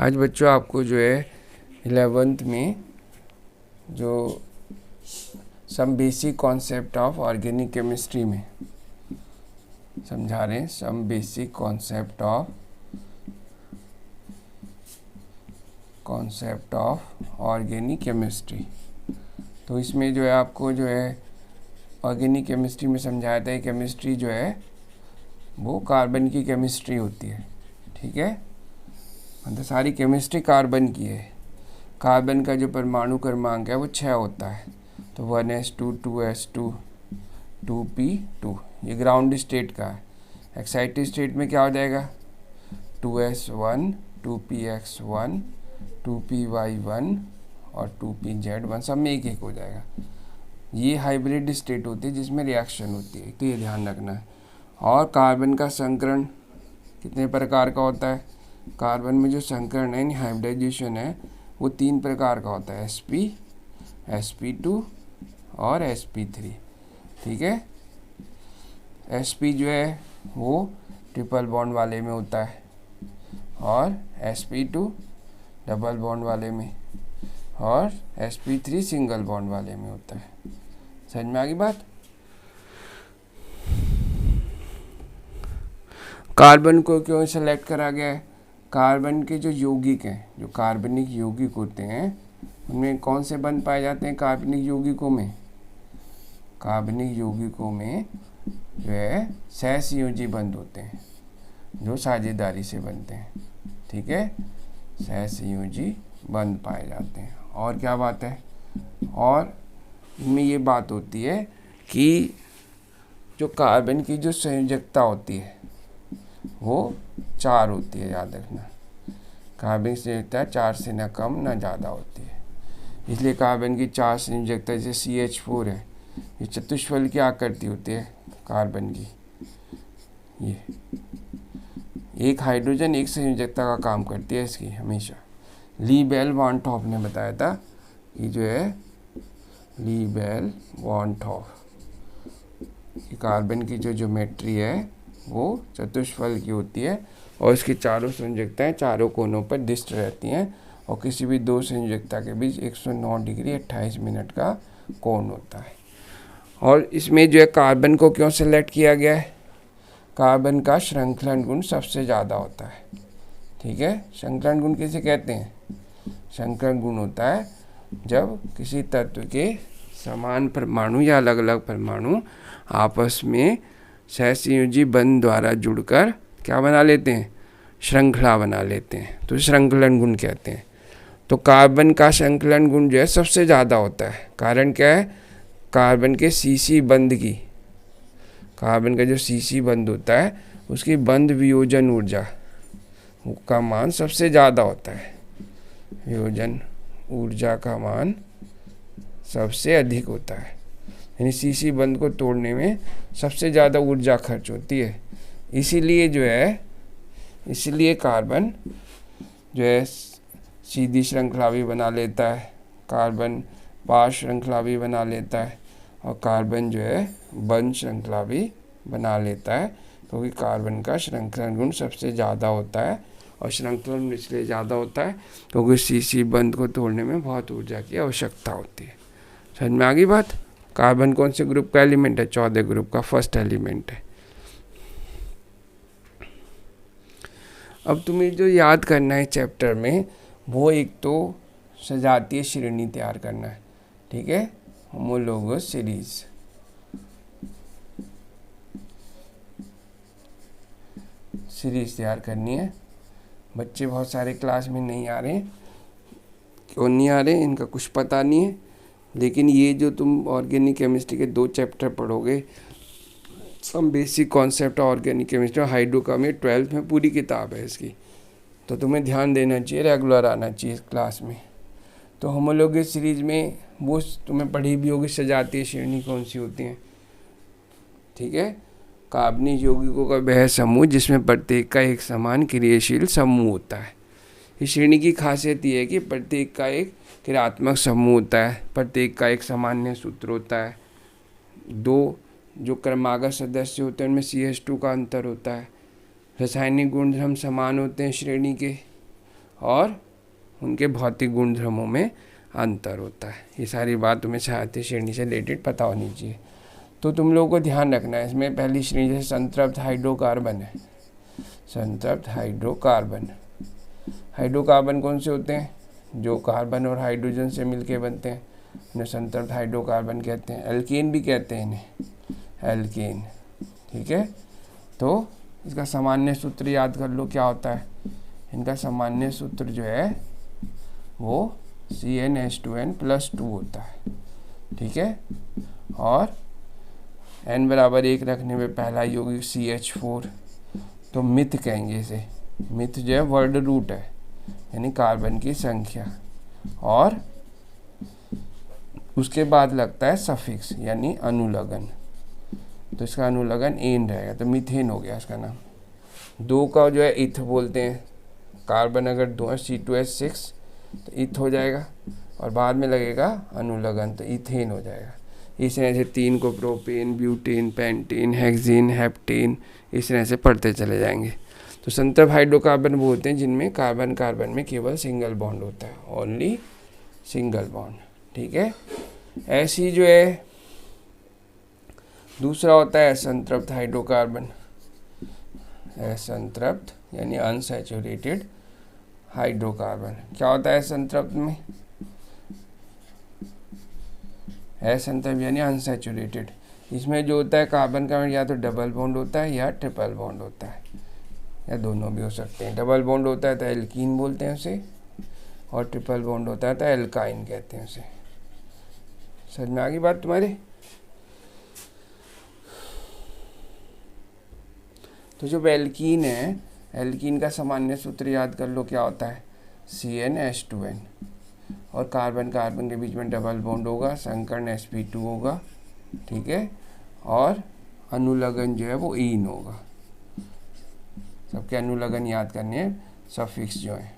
आज बच्चों आपको जो है 11th में जो some basic concept of organic chemistry में समझा रहे हैं। Some basic concept of organic chemistry. तो इसमें जो है आपको जो है ऑर्गेनिक केमिस्ट्री में समझाया था केमिस्ट्री जो है वो कार्बन की केमिस्ट्री होती है। ठीक है, मतलब सारी केमिस्ट्री कार्बन की है। कार्बन का जो परमाणु क्रमांक है वो 6 होता है। तो 1s2 2s2 2p2 ये ग्राउंड स्टेट का है। एक्साइटेड स्टेट में क्या हो जाएगा 2s1 2px1 2py1 और 2pz1 सब में एक एक हो जाएगा। ये हाइब्रिड स्टेट होती है जिसमें रिएक्शन होती है, तो ये ध्यान रखना है। और कार्बन का संकरण कितने प्रकार का होता है? कार्बन में जो संकरण है यानी हाइब्रिडाइजेशन है वो 3 प्रकार का होता है, sp sp2 और sp3। ठीक है, sp जो है वो ट्रिपल बॉन्ड वाले में होता है और sp2 डबल बॉन्ड वाले में और sp3 सिंगल बॉन्ड वाले में होता है। समझ में आ गई बात? कार्बन को क्यों सेलेक्ट करा गया है? कार्बन के जो यौगिक हैं, जो कार्बनिक यौगिक होते हैं उनमें कौन से बंध पाए जाते हैं? कार्बनिक यौगिकों में जो है सहसंयोजी बंध होते हैं जो साझेदारी से बनते हैं। ठीक है, सहसंयोजी बंध पाए जाते हैं। और क्या बात है? और इनमें ये बात होती है कि जो कार्बन की जो संयोजकता होती है वो 4 होती है, याद रखना। कार्बन की संयोजकता 4 से ना कम ना ज़्यादा होती है। इसलिए कार्बन की 4 संयोजकता जैसे CH4 है, ये चतुष्फल की आकृति होती है कार्बन की। ये एक हाइड्रोजन एक संयोजकता का काम करती है इसकी हमेशा। ली बेल वॉन टॉप ने बताया था कि जो है ली बेल वॉन टॉप कार्बन की जो ज्योमेट्री है वो चतुष्फल की होती है और इसकी चारों संयोजकताएं चारों कोनों पर दिष्ट रहती हैं और किसी भी दो संयोजकता के बीच 109 डिग्री 28 मिनट का कोण होता है। और इसमें जो है कार्बन को क्यों सेलेक्ट किया गया है? कार्बन का श्रृंखलन गुण सबसे ज़्यादा होता है। ठीक है, श्रृंखलन गुण किसे कहते हैं? श्रृंखलन गुण होता है जब किसी तत्व के समान परमाणु या अलग अलग परमाणु आपस में सहसंयोजी बंध द्वारा जुड़कर क्या बना लेते हैं? श्रृंखला बना लेते हैं, तो श्रृंखलन गुण कहते हैं। तो कार्बन का श्रृंखलन गुण जो है सबसे ज़्यादा होता है। कारण क्या है? कार्बन के सीसी बंध की, कार्बन का जो सीसी बंध होता है उसकी बंध वियोजन ऊर्जा का मान सबसे ज़्यादा होता है। वियोजन ऊर्जा का मान सबसे अधिक होता है, यानी सीसी बंध को तोड़ने में सबसे ज़्यादा ऊर्जा खर्च होती है। इसीलिए कार्बन जो है सीधी श्रृंखला भी बना लेता है, कार्बन पार्श्व श्रृंखला भी बना लेता है और कार्बन जो है बंध श्रृंखला भी बना लेता है, क्योंकि कार्बन का श्रृंखलन गुण सबसे ज़्यादा होता है। और श्रृंखलन इसलिए ज़्यादा होता है क्योंकि सीसी बंध को तोड़ने में बहुत ऊर्जा की आवश्यकता होती है। समझ में आ गई बात? कार्बन कौन से ग्रुप का एलिमेंट है? 14 ग्रुप का फर्स्ट एलिमेंट है। अब तुम्हें जो याद करना है चैप्टर में वो एक तो सजातीय श्रेणी तैयार करना है। ठीक है, होमोलोगस सीरीज तैयार करनी है। बच्चे बहुत सारे क्लास में नहीं आ रहे, क्यों नहीं आ रहे इनका कुछ पता नहीं है, लेकिन ये जो तुम ऑर्गेनिक केमिस्ट्री के 2 चैप्टर पढ़ोगे, some basic concept organic chemistry hydro में 12th में पूरी किताब है इसकी, तो तुम्हें ध्यान देना चाहिए, रेगुलर आना चाहिए क्लास में। तो होमोलोगस सीरीज में वो तुम्हें पढ़ी भी होगी सजातीय श्रेणी कौन सी होती हैं। ठीक है, कार्बनिक यौगिकों का वह समूह जिसमें प्रत्येक का एक समान क्रियाशील समूह होता है। इस श्रेणी की खासियत ये है कि प्रत्येक का एक क्रियात्मक समूह होता है, प्रत्येक का एक सामान्य सूत्र होता है, 2 जो क्रमागत सदस्य होते हैं उनमें CH2 का अंतर होता है, रासायनिक गुणधर्म समान होते हैं श्रेणी के, और उनके भौतिक गुणधर्मों में अंतर होता है। ये सारी बात तुम्हें सहायता श्रेणी से रिलेटेड पता होनी चाहिए। तो तुम लोगों को ध्यान रखना है, इसमें पहली श्रेणी जैसे संतृप्त हाइड्रोकार्बन है, संतृप्त हाइड्रोकार्बन। हाइड्रोकार्बन कौन से होते हैं? जो कार्बन और हाइड्रोजन से मिलके बनते हैं, उन्हें संतृप्त हाइड्रोकार्बन कहते हैं। एल्केन भी कहते हैं इन्हें, एल्केन। ठीक है, तो इसका सामान्य सूत्र याद कर लो क्या होता है। इनका सामान्य सूत्र जो है वो CnH2n+2 होता है। ठीक है, और n=1 रखने में पहला यौगिक CH4, तो मिथ कहेंगे इसे। मिथ जो है वर्ड रूट है, यानी कार्बन की संख्या, और उसके बाद लगता है सफिक्स यानी अनुलग्न, तो इसका अनुलग्न एन रहेगा, तो मीथेन हो गया इसका नाम। 2 का जो है इथ बोलते हैं, कार्बन अगर 2 है C2H6 तो इथ हो जाएगा, और बाद में लगेगा अनुलग्न तो इथेन हो जाएगा। इस तरह से 3 को propane, butane, pentane, hexane, heptane, इस तरह से पढ़ते चले जाएंगे। तो संतृप्त हाइड्रोकार्बन वो होते हैं जिनमें कार्बन कार्बन में केवल सिंगल बॉन्ड होता है, ओनली सिंगल बॉन्ड। ठीक है, ऐसी जो है दूसरा होता है असंतृप्त हाइड्रोकार्बन। असंतृप्त यानी अनसैचुरेटेड हाइड्रोकार्बन। क्या होता है असंतृप्त में? असंतृप्त यानी अनसैचुरेटेड। इसमें जो होता है कार्बन का या तो डबल बॉन्ड होता है या ट्रिपल बॉन्ड होता है, या दोनों भी हो सकते हैं। डबल बॉन्ड होता है तो एल्कीन बोलते हैं उसे, और ट्रिपल बॉन्ड होता है तो एल्काइन कहते हैं उसे। समझ में आ गई बात तुम्हारे? तो जो एल्कीन है, एल्कीन का सामान्य सूत्र याद कर लो क्या होता है, CnH2n, और कार्बन कार्बन के बीच में डबल बॉन्ड होगा, संकर्ण sp2 होगा। ठीक है, और अनुलग्न जो है वो ईन होगा। सबके अनुलग्न याद करने हैं। सफिक्स जो है,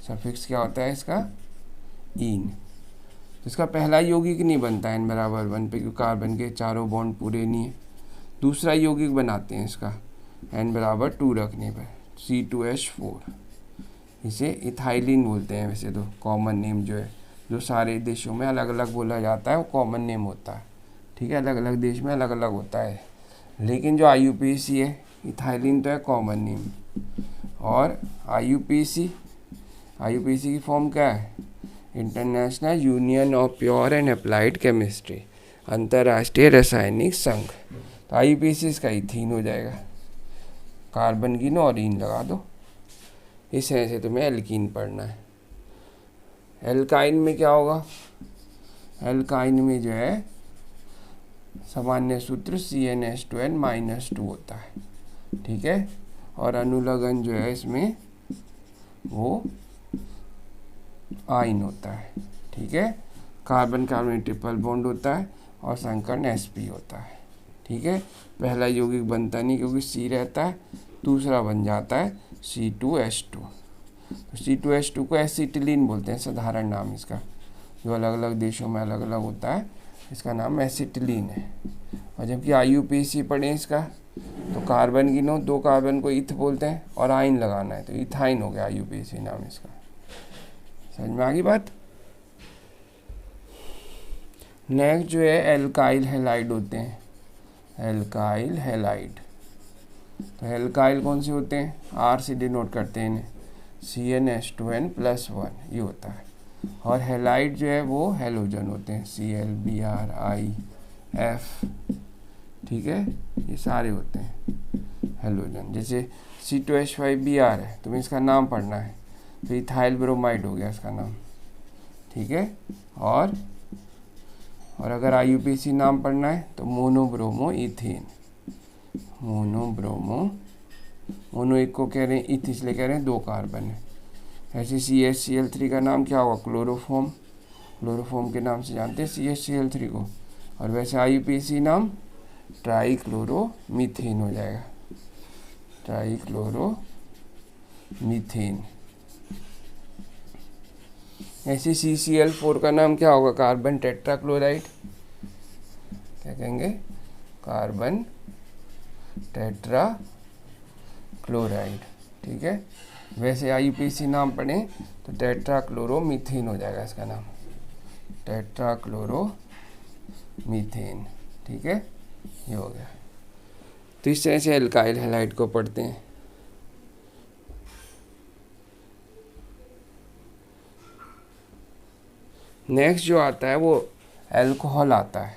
सफिक्स क्या होता है इसका, ईन। तो इसका पहला यौगिक नहीं बनता n=1 पे, क्योंकि कार्बन के चारों बॉन्ड पूरे नहीं है। दूसरा यौगिक बनाते हैं इसका n=2 रखने पर, C2H4। इसे इथाइलिन बोलते हैं वैसे तो, कॉमन नेम जो है, जो सारे देशों में अलग अलग बोला जाता है वो कॉमन नेम होता है। ठीक है, अलग अलग देश में अलग अलग होता है, लेकिन जो IUPAC है, इथाइलिन तो है कॉमन नेम। और IUPAC की फॉर्म क्या है, international union of pure and applied chemistry, अंतर्राष्ट्रीय रासायनिक संघ। तो IUPAC इसका इथीन हो जाएगा, कार्बन गिनो और ईन लगा दो। इस तरह से तुम्हें एल्कीन पढ़ना है। एल्काइन में क्या होगा, एल्काइन में जो है सामान्य सूत्र CnH2n-2 होता है। ठीक है, और अनुलग्न जो है इसमें वो आइन होता है। ठीक है, कार्बन कार्बन ट्रिपल बॉन्ड होता है, और संकर्ण sp होता है। ठीक है, पहला यौगिक बनता नहीं क्योंकि C रहता है, दूसरा बन जाता है C2H2। तो C2H2 को एसिटिलीन बोलते हैं, साधारण नाम इसका, जो अलग अलग देशों में अलग अलग होता है, इसका नाम एसिटिलीन है। और जबकि IUPAC पढ़ें इसका, तो कार्बन गिनो, 2 कार्बन को इथ बोलते हैं, और आइन लगाना है, तो इथाइन हो गया IUPAC नाम इसका। समझ में आ गई बात? नेक्स्ट जो है एल्काइल हैलाइड होते हैं, एल्काइल हैलाइड। तो एल्काइल कौन से होते हैं, R से डिनोट करते हैं इन्हें, CnH2n+1 ये होता है। और हैलाइड जो है वो हैलोजन होते हैं, Cl, Br, I, F। ठीक है, ये सारे होते हैं हैलोजन। जैसे C2H5Br है, तुम्हें इसका नाम पढ़ना है, तो इथाइल ब्रोमाइड हो गया इसका नाम। ठीक है, और अगर IUPAC नाम पढ़ना है तो मोनोब्रोमो इथेन, मोनो एक को कह रहे हैं, इथ इसलिए कह रहे हैं 2 कार्बन है। ऐसे CHCl3 का नाम क्या होगा, क्लोरोफॉर्म, क्लोरोफॉर्म के नाम से जानते हैं CHCl3 को। और वैसे IUPAC नाम ट्राइक्लोरोमीथेन हो जाएगा, ट्राइक्लोरोमीथेन। ऐसे CCl4 का नाम क्या होगा, कार्बन टेट्राक्लोराइड, क्या कहेंगे, कार्बन टेट्राक्लोराइड। ठीक है, वैसे IUPAC नाम पढ़ें तो टेट्राक्लोरोमीथेन हो जाएगा इसका नाम, टेट्राक्लोरोमीथेन। ठीक है, ये हो गया। तो इस तरह से एल्काइल हैलाइड को पढ़ते हैं। नेक्स्ट जो आता है वो अल्कोहल आता है,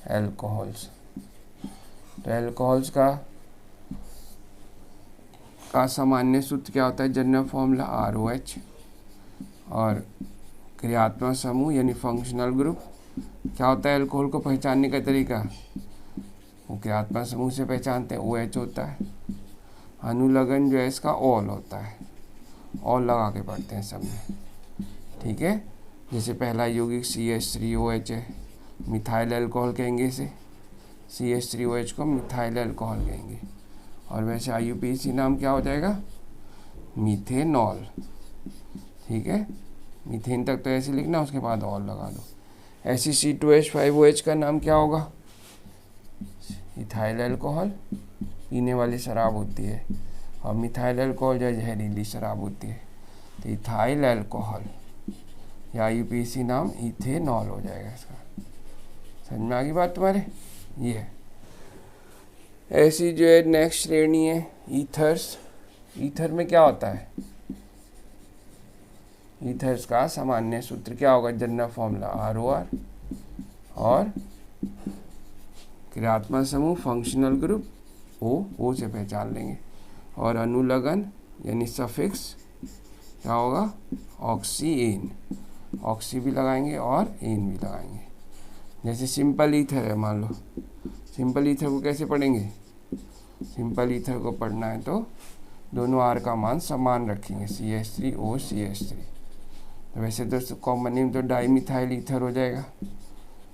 अल्कोहल्स। तो अल्कोहल्स का सामान्य सूत्र क्या होता है, जनरल फॉर्मूला ROH, और क्रियात्मक समूह यानी फंक्शनल ग्रुप क्या होता है, अल्कोहल को पहचानने का तरीका वो क्रियात्मक समूह से पहचानते हैं, OH होता है। अनुलग्न जो है इसका ऑल होता है, ऑल लगा के पढ़ते हैं सब में। ठीक है, जैसे पहला यौगिक CH3OH है, मिथाइल अल्कोहल कहेंगे इसे, CH3OH को मिथाइल अल्कोहल कहेंगे। और वैसे IUPAC नाम क्या हो जाएगा, मीथेनॉल। ठीक है, मीथेन तक तो ऐसे लिखना, उसके बाद ऑल लगा दो। ऐसे C2H5OH का नाम क्या होगा, इथाइल अल्कोहल, पीने वाली शराब होती है, और मिथाइल अल्कोहल जो जहरीली शराब होती है। तो इथाइल अल्कोहल या IUPAC नाम इथेनॉल हो जाएगा इसका। समझ में आ गई बात तुम्हारे, ये है। ऐसी जो है नेक्स्ट श्रेणी है ईथर्स। ईथर में क्या होता है, ईथर्स का सामान्य सूत्र क्या होगा, जनरल फॉर्मूला ROR, और क्रियात्मक समूह फंक्शनल ग्रुप O से पहचान लेंगे, और अनुलग्न यानी सफिक्स क्या होगा, ऑक्सीएन, ऑक्सी भी लगाएंगे और एन भी लगाएंगे। जैसे सिंपल ईथर है, मान लो सिंपल ईथर को कैसे पढ़ेंगे, सिंपल ईथर को पढ़ना है तो दोनों R का मान समान रखेंगे, CH3O CH3। तो वैसे तो कॉमन नेम तो डाईमिथाइल ईथर हो जाएगा।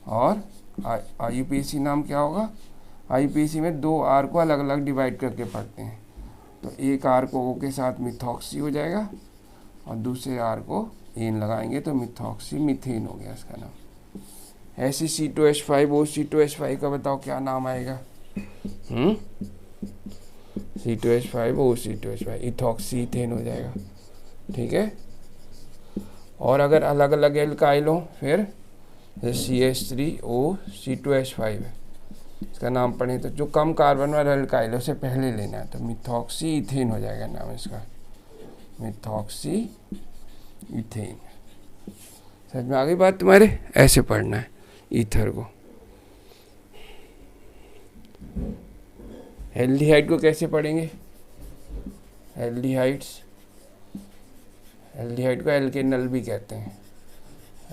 और IUPAC नाम क्या होगा, IUPAC में दो R को अलग अलग डिवाइड करके पढ़ते हैं। तो एक R को O के साथ मिथॉक्सी हो जाएगा, और दूसरे R को एन लगाएंगे तो मिथॉक्सी मीथेन हो गया इसका नाम। ऐसे C2H5O C2H5 का बताओ क्या नाम आएगा, C2H5O C2H5 इथॉक्सी इथेन हो जाएगा। ठीक है, और अगर अलग अलग एल्काइल हो फिर CH3O C2H5 है, इसका नाम पढ़े तो जो कम कार्बन वाला एल्काइल है उसे पहले लेना है, तो मिथॉक्सी इथेन हो जाएगा नाम इसका, मिथॉक्सी इथेन। समझ में आ गई बात तुम्हारे, ऐसे पढ़ना है ईथर को। एल्डिहाइड को कैसे पढ़ेंगे, एल्डिहाइड्स, एल्डिहाइड को एल्केनल भी कहते हैं,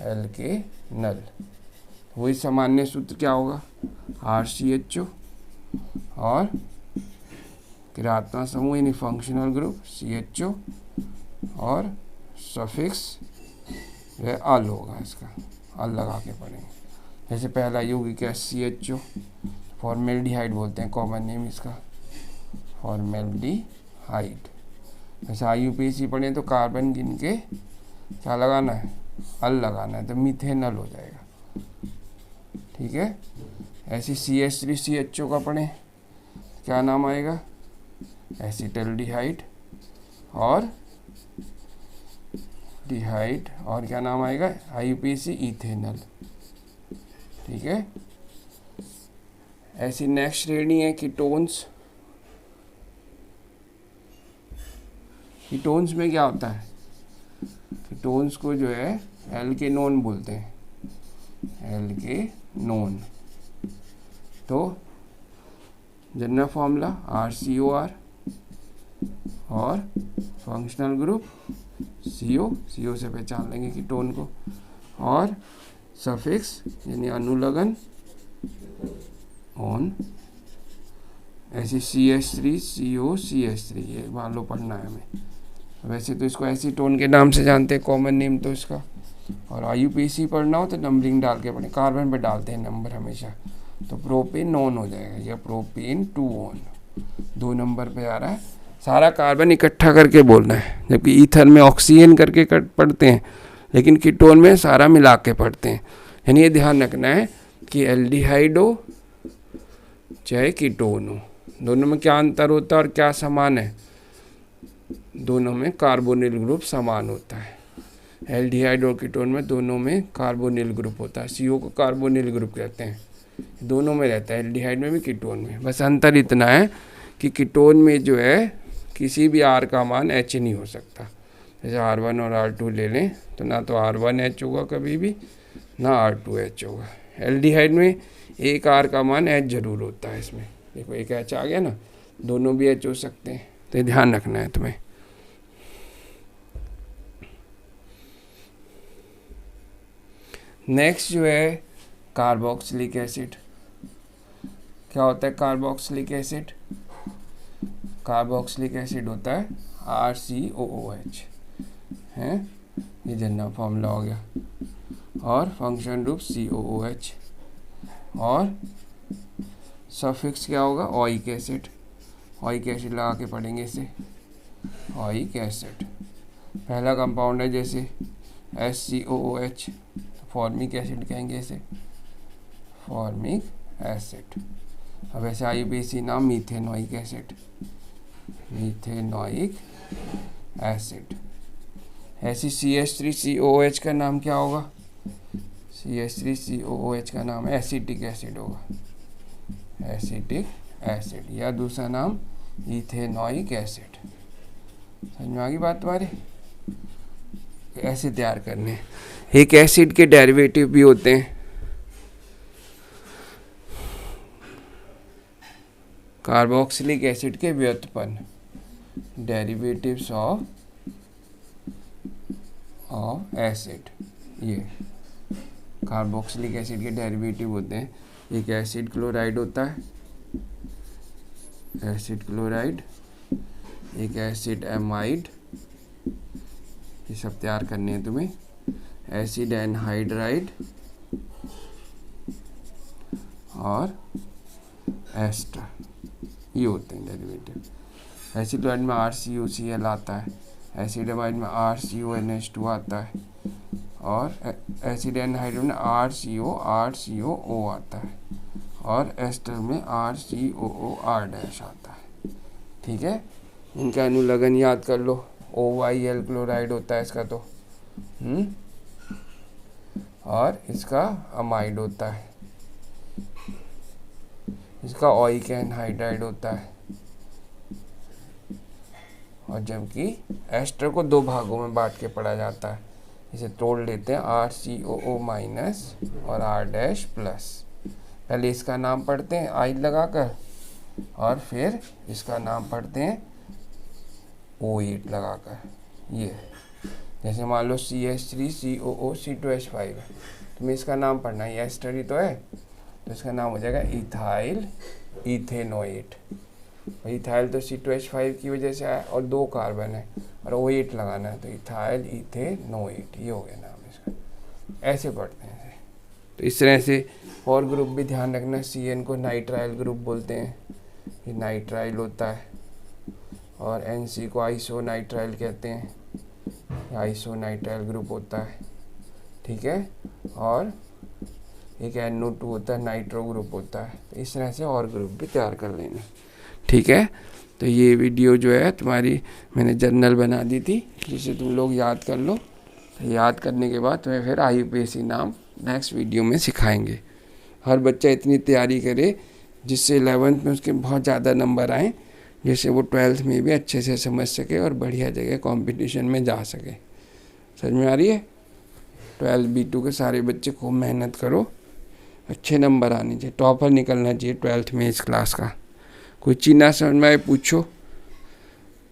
एल्केनल। वही सामान्य सूत्र क्या होगा, RCHO, और क्रियात्मक समूह यानी फंक्शनल ग्रुप CHO, और सफिक्स वह अल होगा, इसका अल लगा के पढ़ेंगे। जैसे पहला यौगिक है CHO, फॉर्मेल्डिहाइड बोलते हैं कॉमन नेम इसका, फॉर्मेल्डिहाइड। जैसे IUPAC पढ़ें तो कार्बन गिन के क्या लगाना है, अल लगाना है, तो मीथेनल हो जाएगा। ठीक है, ऐसे CH3CHO का पढ़ें क्या नाम आएगा, एसिटल्डिहाइड, और डिहाइड, और क्या नाम आएगा IUPAC इथेनल। ठीक है, ऐसी नेक्स्ट श्रेणी है कीटोन्स। कीटोन्स में क्या होता है, कीटोन्स को जो है एल्केनोन बोलते हैं, एल्केनोन। तो जनरल फॉर्मूला RCOR, और फंक्शनल ग्रुप CO से पहचान लेंगे कीटोन को, और सफिक्स यानी अनुलग्न ऑन, ऐसे CH3CO CH3, ये मान लो पढ़ना है हमें। वैसे तो इसको एसीटोन के नाम से जानते हैं, कॉमन नेम तो इसका। और IUPAC पढ़ना हो तो नंबरिंग डाल के पढ़ें, कार्बन पे डालते हैं नंबर हमेशा, तो प्रोपेनॉन हो जाएगा, या प्रोपेन 2ऑन, 2 नंबर पे आ रहा है। सारा कार्बन इकट्ठा करके बोलना है, जबकि ईथर में ऑक्सीजन करके पढ़ते हैं, लेकिन कीटोन में सारा मिला के पढ़ते हैं। यानी ये ध्यान रखना है कि एल्डिहाइड हो चाहे कीटोन हो, दोनों में क्या अंतर होता है और क्या समान है, दोनों में कार्बोनिल ग्रुप समान होता है। एल्डिहाइड और कीटोन में दोनों में कार्बोनिल ग्रुप होता है। CO को कार्बोनिल ग्रुप कहते हैं, दोनों में रहता है, एल्डिहाइड में भी कीटोन में। बस अंतर इतना है कि कीटोन में जो है किसी भी R का मान H नहीं हो सकता। जैसे R1 और R2 ले लें तो ना तो R1H होगा कभी भी, ना R2H होगा। एल्डिहाइड में एक R का मान H जरूर होता है। इसमें देखो एक H आ गया ना, दोनों भी H हो सकते हैं, तो ध्यान रखना है तुम्हें। नेक्स्ट जो है कार्बोक्सिलिक एसिड। क्या होता है कार्बोक्सिलिक एसिड? कार्बोक्सिलिक एसिड होता है RCOOH है, ये जनरल फॉर्मूला हो गया, और फंक्शन ग्रुप COOH, और सफिक्स क्या होगा? Oic acid. ओइक एसिड लगा के पढ़ेंगे इसे, ओइक एसिड। पहला कंपाउंड है जैसे SCOOH, फॉर्मिक एसिड कहेंगे इसे, फॉर्मिक एसिड। अब ऐसे IUPAC नाम मीथेनोइक एसिड, मीथेनोइक एसिड। ऐसी CH3COOH का नाम क्या होगा? CH3COOH का नाम एसिटिक एसिड होगा, एसिटिक एसिड, या दूसरा नाम इथेनोइक एसिड। समझ में आ गई बात तुम्हारी? ऐसे तैयार करने हैं। एक एसिड के डेरिवेटिव भी होते हैं, कार्बोक्सिलिक एसिड के व्युत्पन्न, डेरिवेटिव्स ऑफ एसिड। ये कार्बोक्सिलिक एसिड के डेरिवेटिव होते हैं। एक एसिड क्लोराइड होता है, एसिड क्लोराइड, एक एसिड एमाइड, ये सब तैयार करने हैं तुम्हें। एसिड एनहाइड्राइड और एस्टर, ये होते हैं डेरिवेटिव। एसिड क्लोराइड में RCOCl आता है, एसिड एमाइड में RCONH2 आता है, और एसिड एनहाइड्राइड में RCOO आता है, और एस्टर में RCOOR- आता है। ठीक है, इनका अनुलग्न याद कर लो। OYl क्लोराइड होता है इसका तो, और इसका अमाइड होता है, इसका ओइक एनहाइड्राइड होता है। और जबकि एस्टर को दो भागों में बांट के पढ़ा जाता है, इसे तोड़ लेते हैं RCOO- और R-। पहले इसका नाम पढ़ते हैं I लगाकर, और फिर इसका नाम पढ़ते हैं O8 लगाकर। ये जैसे मान लो CH3COO-C2H5 है, तुम्हें इसका नाम पढ़ना है, ये एस्टर ही तो है, तो इसका नाम हो जाएगा इथाइल इथेनोएट। इथाइल तो C2H5 की वजह से आया, और 2 कार्बन है, और O8 लगाना है, तो इथाइल इथेनोएट, ये हो गया नाम इसका। ऐसे पढ़ते हैं। तो इस तरह से और ग्रुप भी ध्यान रखना। CN को नाइट्राइल ग्रुप बोलते हैं, ये नाइट्राइल होता है, और NC को आइसोनाइट्राइल कहते हैं, आइसोनाइट्राइल ग्रुप होता है। ठीक है, और एक NO2 होता है, नाइट्रो ग्रुप होता है। तो इस तरह से और ग्रुप भी तैयार कर लेना। ठीक है, तो ये वीडियो जो है तुम्हारी मैंने जर्नल बना दी थी, जिसे तुम लोग याद कर लो। तो याद करने के बाद तुम्हें फिर IUPAC नाम नेक्स्ट वीडियो में सिखाएंगे। हर बच्चा इतनी तैयारी करे जिससे 11th में उसके बहुत ज़्यादा नंबर आएँ, जिससे वो 12th में भी अच्छे से समझ सके और बढ़िया जगह कंपटीशन में जा सके। समझ में आ रही है? 12 B2 के सारे बच्चे खूब मेहनत करो, अच्छे नंबर आने चाहिए, टॉपर निकलना चाहिए 12th में इस क्लास का। कोई चीज़ ना समझ में आए पूछो,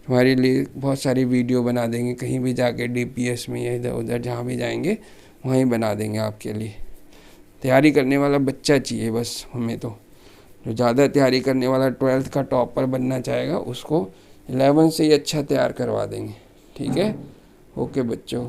तुम्हारे लिए बहुत सारी वीडियो बना देंगे, कहीं भी जाके DPS में या इधर उधर जहाँ भी जाएंगे वहीं बना देंगे आपके लिए। तैयारी करने वाला बच्चा चाहिए बस हमें तो, जो ज़्यादा तैयारी करने वाला 12th का टॉपर बनना चाहेगा उसको 11th से ही अच्छा तैयार करवा देंगे। ठीक है, ओके बच्चों।